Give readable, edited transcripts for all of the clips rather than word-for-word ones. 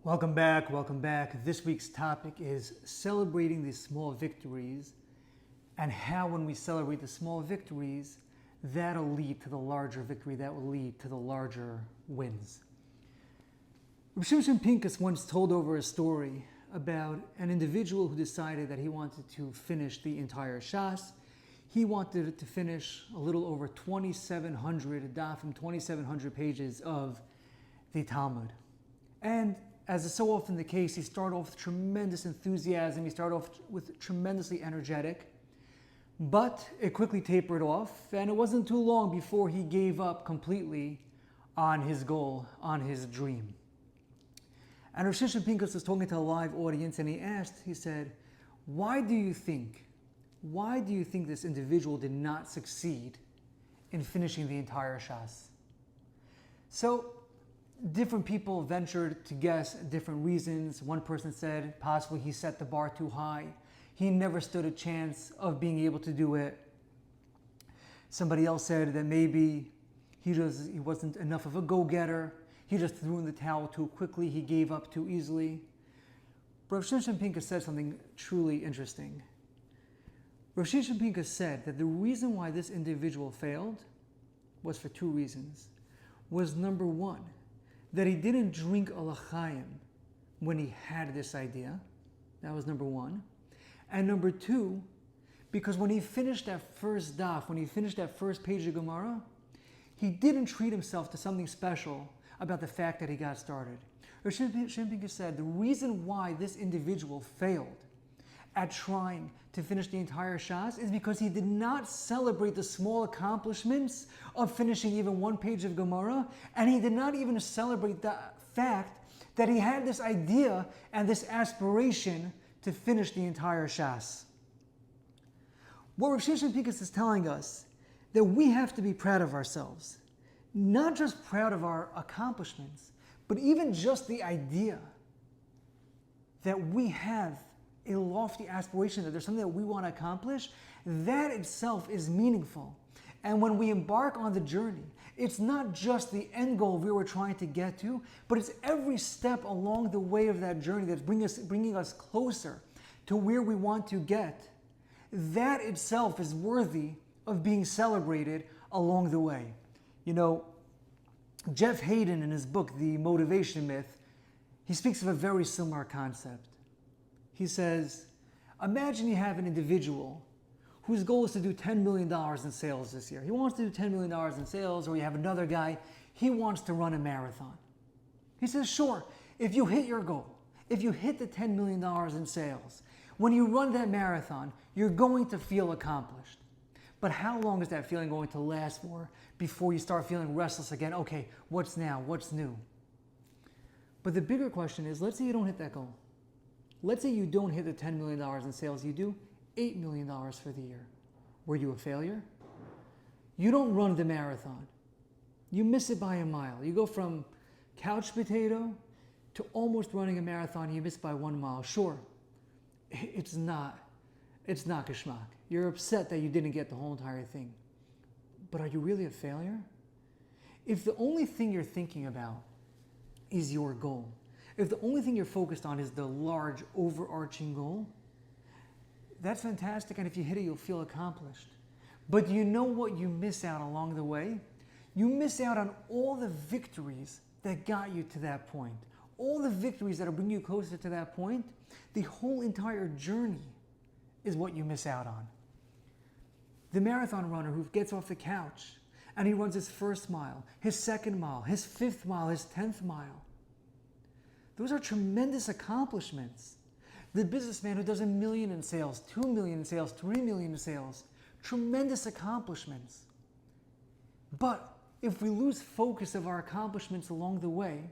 Welcome back, welcome back. This week's topic is celebrating the small victories and how when we celebrate the small victories, that'll lead to the larger victory, that will lead to the larger wins. Rav Shimshon Pincus once told over a story about an individual who decided that he wanted to finish the entire Shas. He wanted to finish a little over 2,700 dafim, 2,700 pages of the Talmud. And as is so often the case, he started off with tremendous enthusiasm, he started off with tremendously energetic, but it quickly tapered off, and it wasn't too long before he gave up completely on his goal, on his dream. And Rav Shimshon Pincus was talking to a live audience, and he said, why do you think this individual did not succeed in finishing the entire Shas? So, different people ventured to guess different reasons. One person said possibly he set the bar too high. He never stood a chance of being able to do it. Somebody else said that maybe he wasn't enough of a go-getter. He just threw in the towel too quickly. He gave up too easily. Rav Shimshon Pincus said something truly interesting. Rav Shimshon Pincus said that the reason why this individual failed was for two reasons. Was number one, that he didn't drink a l'chaim when he had this idea. That was number one. And number two, because when he finished that first daf, when he finished that first page of Gemara, he didn't treat himself to something special about the fact that he got started. Rav Shimshon Pincus said the reason why this individual failed at trying to finish the entire Shas is because he did not celebrate the small accomplishments of finishing even one page of Gemara, and he did not even celebrate the fact that he had this idea and this aspiration to finish the entire Shas. What Rav Shimshon Pincus is telling us, that we have to be proud of ourselves, not just proud of our accomplishments, but even just the idea that we have a lofty aspiration, that there's something that we want to accomplish, that itself is meaningful. And when we embark on the journey, it's not just the end goal we were trying to get to, but it's every step along the way of that journey that's bringing us closer to where we want to get. That itself is worthy of being celebrated along the way. You know, Jeff Hayden, in his book, The Motivation Myth, he speaks of a very similar concept. He says, imagine you have an individual whose goal is to do $10 million in sales this year. He wants to do $10 million in sales, or you have another guy, he wants to run a marathon. He says, sure, if you hit your goal, if you hit the $10 million in sales, when you run that marathon, you're going to feel accomplished. But how long is that feeling going to last for before you start feeling restless again? Okay, what's now? What's new? But the bigger question is, let's say you don't hit that goal. Let's say you don't hit the $10 million in sales, you do $8 million for the year. Were you a failure? You don't run the marathon. You miss it by a mile. You go from couch potato to almost running a marathon, you miss by 1 mile. Sure, it's not geschmack. You're upset that you didn't get the whole entire thing. But are you really a failure? If the only thing you're thinking about is your goal, if the only thing you're focused on is the large overarching goal, that's fantastic, and if you hit it, you'll feel accomplished. But do you know what you miss out along the way? You miss out on all the victories that got you to that point. All the victories that will bring you closer to that point, the whole entire journey is what you miss out on. The marathon runner who gets off the couch and he runs his first mile, his second mile, his 5th mile, his 10th mile. Those are tremendous accomplishments. The businessman who does $1 million in sales, $2 million in sales, $3 million in sales, tremendous accomplishments. But if we lose focus of our accomplishments along the way,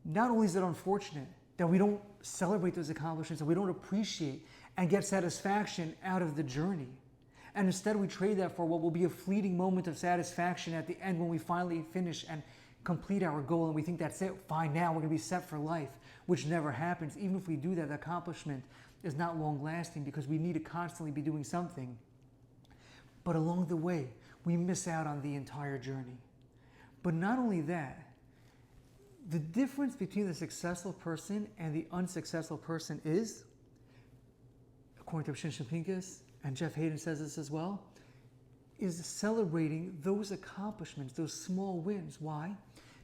not only is it unfortunate that we don't celebrate those accomplishments, that we don't appreciate and get satisfaction out of the journey, and instead we trade that for what will be a fleeting moment of satisfaction at the end when we finally finish and complete our goal and we think that's it, fine, now we're going to be set for life, which never happens. Even if we do that, the accomplishment is not long lasting because we need to constantly be doing something. But along the way, we miss out on the entire journey. But not only that, The difference between the successful person and the unsuccessful person is, according to Shinshin Pincus, and Jeff Hayden says this as well, is celebrating those accomplishments, those small wins. Why?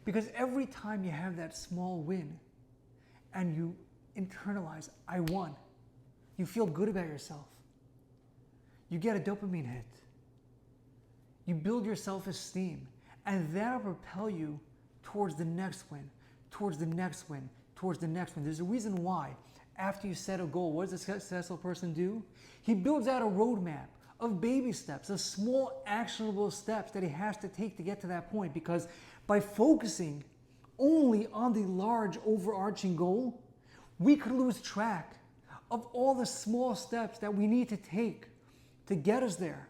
Because every time you have that small win and you internalize, I won, you feel good about yourself. You get a dopamine hit. You build your self-esteem, and that'll propel you towards the next win, towards the next win, towards the next win. There's a reason why. After you set a goal, what does a successful person do? He builds out a roadmap of baby steps, of small actionable steps that he has to take to get to that point. Because by focusing only on the large overarching goal, we could lose track of all the small steps that we need to take to get us there.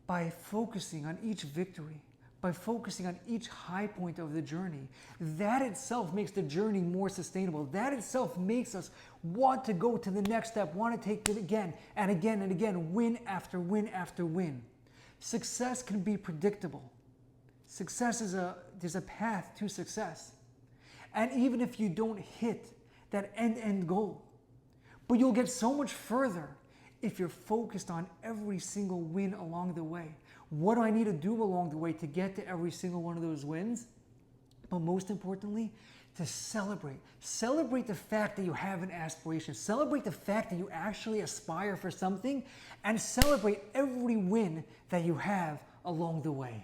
By focusing on each victory, by focusing on each high point of the journey, that itself makes the journey more sustainable. That itself makes us want to go to the next step, want to take it again and again and again, win after win after win. Success can be predictable. Success is there's a path to success. And even if you don't hit that end goal, but you'll get so much further if you're focused on every single win along the way. What do I need to do along the way to get to every single one of those wins? But most importantly, to celebrate. Celebrate the fact that you have an aspiration. Celebrate the fact that you actually aspire for something, and celebrate every win that you have along the way.